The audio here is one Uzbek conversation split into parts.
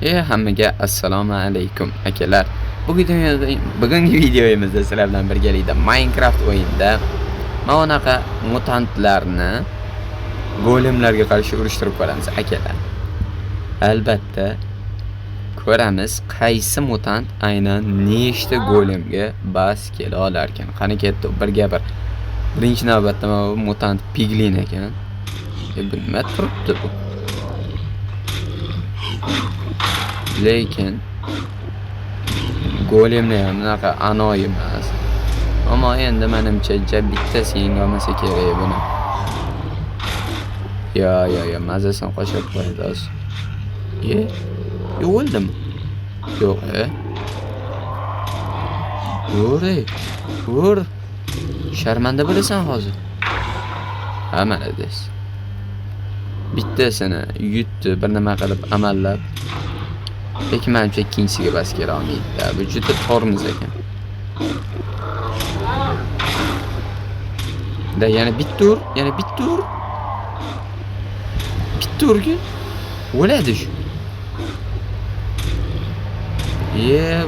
Hammaga assalomu alaykum akalar. Bugungi videomizda sizlar bilan birgalikda Minecraft o'yinida mana bunaqa mutantlarni golemlarga qarshi urishtirib ko'ramiz akalar. Albatta ko'ramiz qaysi mutant aynan nechta golemga bas kela olar ekan. Qani ketdi birga bir. Birinchi navbatda mana bu mutant piglin ekan. Bu nima turibdi bu? Lekin golemlar ham bunaqa anoyi emas. Ammo endi menimcha bittasi yengolmasa kerak buni. Yo, mazasini qo'shib qo'yadi hozir. O'ldimi? Yo'q, Vur. Sharmanda bo'lasan hozir. Mana des. Bittasini yutdi, bir nima qilib amallab. Lekin menimcha ikkinchisiga bas kela olmaydi. Bu juda tormiz ekan. Yana bitta ur. Bitta urgin. O'ladi shu.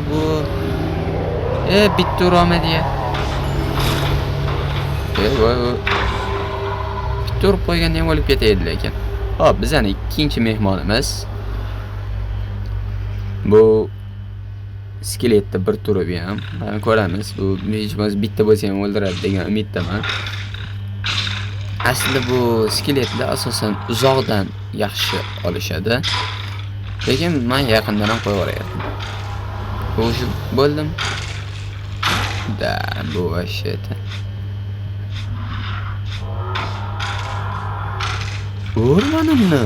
Bu. Bitta urolmadi ya. Bitta urib qo'yganda ham o'lib ketaydi lekin. Hop, bizning ikkinchi mehmonimiz. Bu skeletni bir turib ham ko'ramiz. Bu hech bo'lmasa bitta bo'lsa ham o'ldiradi degan umiddaman. Aslida bu skeletlar asosan uzoqdan yaxshi olishadi. Lekin men yaqindan ham qo'yaverayapman. O'sha bo'ldim. Bu vashiyati. Urmanimni.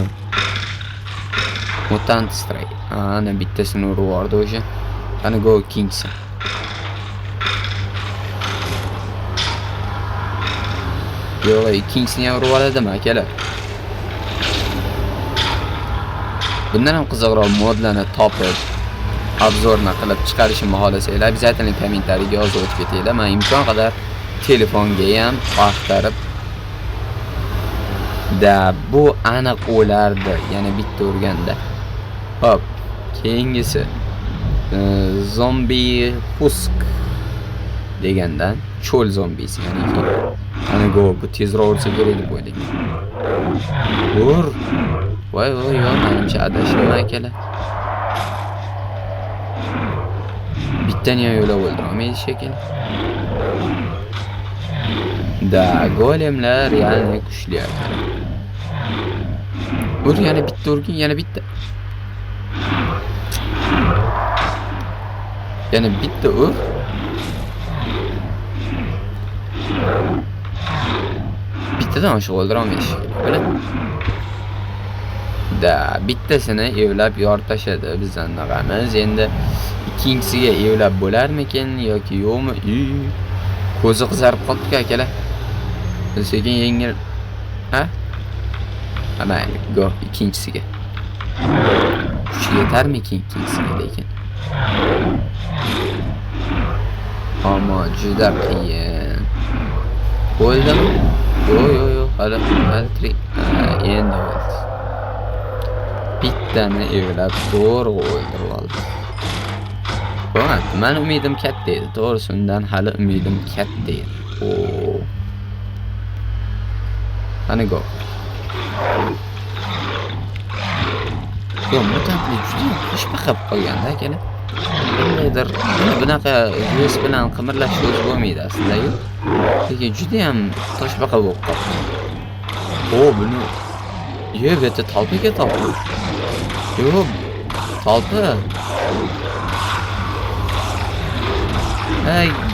Mutant strike. Ana bittasini urib yubordi o'sha. Qani go ikkinchisi. Yo'q, ikkinchisini ham urib oladimi akalar? Bundan ham qiziqroq modlarni topib, obzorni qilib chiqarishimni xohlasanglar, обязательно kommentariyaga yozib o'tib ketinglar. Men imkon qadar telefonga ham axtarib bu aniq o'lardi, yana bitta urganda. Hop, keyingisi zombi husk degandan cho'l zombisi, ya'ni ana go bu tezroq ursa kerak deb o'ylayman. Voy, menimcha adashdim akalar. Bittani ham yo'lab o'ldirolmaydi shekilli. Golemlar ya'ni kuchli akalar. Yana bitta urgin, yana bitta. Yana bitta ur. Bittadan oshiq o'ldirolmaysiz. Bittasini evlab yor tashadi bizdan nag'amiz. Endi ikkinchisiga evlab bo'larmikin yoki yo'qmi? Ko'zi qizarib qoldi akalar. Sekin yengil. Mayli, go ikkinchisiga. Kuchi yetarmikin ikkinchisiga lekin. Ammo juda qiyin. O'ldimi? Yo'q, hali tirik. Endi o'ldi. Bittani evlab to'g'ri o'ldirib oldi. Men umidim katta edi. To'g'risi undan hali umidim katta edi. Qani go. Mutantli juda xushbaqib qolganda akalar. Qandaydir bunaqa yuz bilan qimirlash o'zi bo'lmaydi aslida-yu. Lekin juda ham toshbaqa bo'lib qoldi. Buni bitta talpaga topdi. Talpa.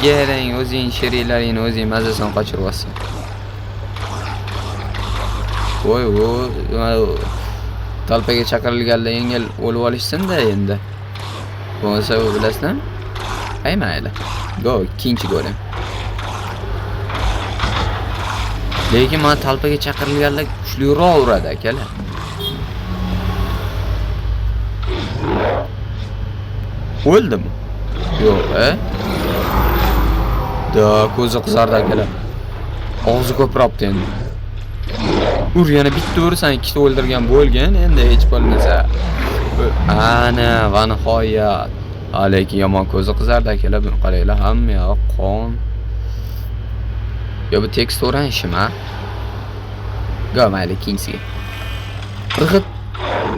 Garang o'zing sheriklaringni o'zing mazasini qochirib olsan. Talpaga chaqirilganlar yengil o'lib olishsin-da endi. Bo'lsa bilasizmi? Mayli. Go, ikkinchi golem. Lekin men talpaga chaqirilganlar kuchliroq uradi akalar. O'ldimi? Yo'q, ko'zi qizardi akalar. Og'zi ko'prabdi endi. Ur, yana bitta ursan ikkita o'ldirgan bo'lgan, endi hech bo'lmasa Ana va nihoyat. Lekin yomon ko'zi qizardi akalar, buni qaranglar, hamma yoq qon. Yo bu tekstura ishimi? Go mayli ikkinchisiga.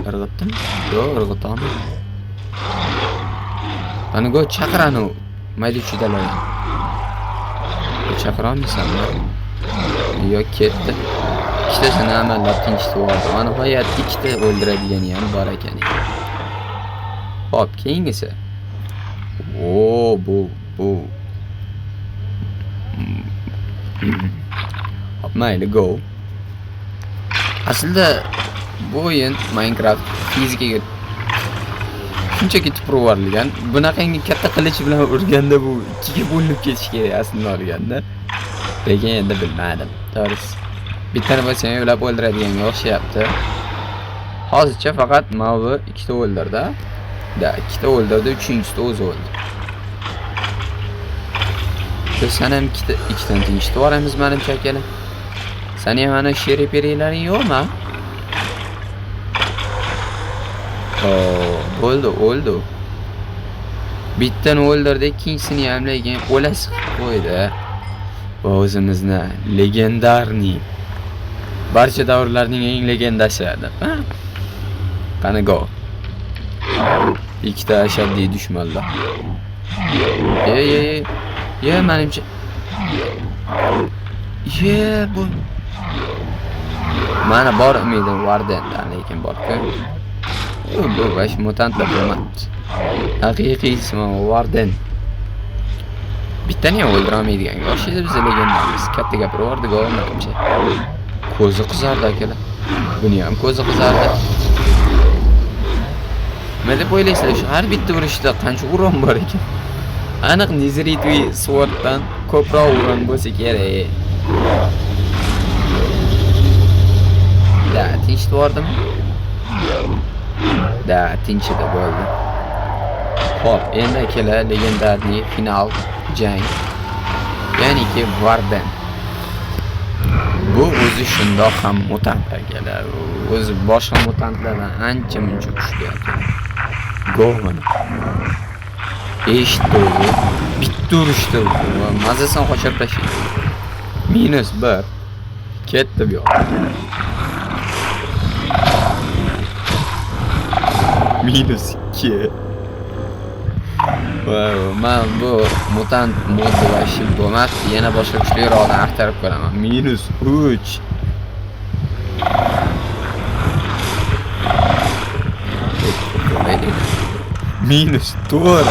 Irg'itdim. Yo, irg'itolmadim. Mana go chaqirani mayda chidalar. Chaqirolmaysanmi? Yo ketdi. Ikkitasini amallab tinchitib mana nihoyat ikkita o'ldiradigani ham bor ekan. Hop, keyingisi. Bu. Hop, mayli go. Aslida bu o'yin Minecraft fizikaga shunchaki tuprovarligan. Bunaqangi katta qilich bilan urganda bu ikkiga bo'linib ketish kerak aslida olganda. Lekin endi bilmadim. To'g'risi. Bittani bo'lsa-ham yo'lab o'ldiradinganga o'xshayapti. Hozircha faqat Mavi ikkita o'ldirdi. Ikkita o'ldirdi, uchinchisi o'zi o'ldi. Biz sana ham ikkitani tinchitib yuboramiz menimcha akalar. Sani ham ana sheriperilaring yo'qmi? O'ldi. Bittani o'ldirdi, ikkinchisini ham lekin o'lasi qilib qo'ydi. Bu o'zimizni legendarniy barcha davrlarning eng legendasi edi. Qani go. Ikkita ashaddiy dushmanlar. Ye, menimcha. Bu. Mana bor umidim Wardendan, lekin borku. Bu bash mutantlar bo'lmadi. Haqiqiy ismi Warden. Bittani ham o'ldirolmaydigan. Yoshida biz legendamiz. Katta gapirib menimcha. Ko'zi qizardi akalar. Buni ham ko'zi qizardi. Nima deb o'ylaysizlar? Shu har bitta urishda qancha uron bor ekan? Aniq Nezerite Sworddan ko'proq uron bo'lsa kerak. Tinchitib yubordim. Tinchidi bo'ldi. Hop, endi akalar legendarniy final jang. Ya'niki Warden. Bu o'zi shundoq ham mutant akalar. O'zi boshqa mutantlardan ancha-muncha kuchli ekan. Go mana. Eshitdi. Bitta urishdi. Mazasini qochirib tashlaydi. -1. Ketdi bu yoq. -2. Men bu mutant modda va shil bo'lmas, yana boshqa kuchliroqni axtarib ko'raman. -3. -4.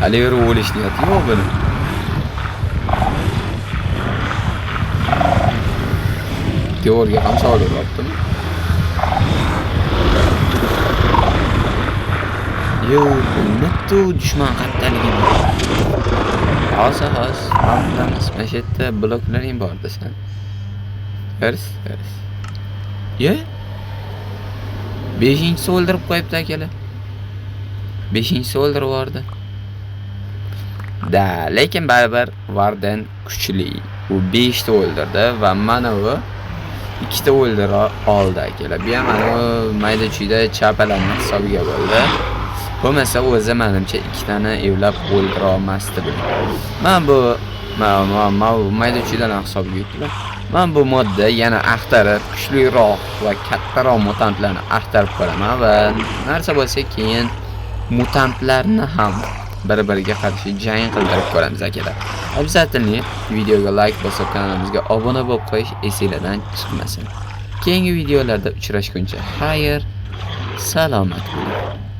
Hali o'lish niyati yo'q buni. Teoriya ham so'rayaptim. Yo, netto dushman qattaligi. Hozir haftamiz mashetta bloklaring bor desan. Ters. Ye? 5-chi o'ldirib qo'yibdi akalar. 5-chi o'ldirib yubordi. Lekin baribir Warden kuchli. U 5 ta o'ldirdi va mana u 2 ta o'ldira oldi akalar. Bu ham mayda-chuyda chapalarning hisobiga bo'ldi. Bo'lmasa o'zi menimcha 2 tani evlab o'ldira olmasdi bu. Men bu mayda-chuydalar hisobiga yutdim. Men bu modda yana axtarib, kuchliroq va kattaroq mutantlarni axtarib ko'raman va narsa bo'lsa keyin mutantlarni ham bir-biriga qarshi jang qildirib ko'ramiz akalar. Обязательно videoga like bosib kanalimizga obuna bo'lib qo'yish esingizdan chiqmasin. Keyingi videolarda uchrashguncha xayr, salomat bo'ling.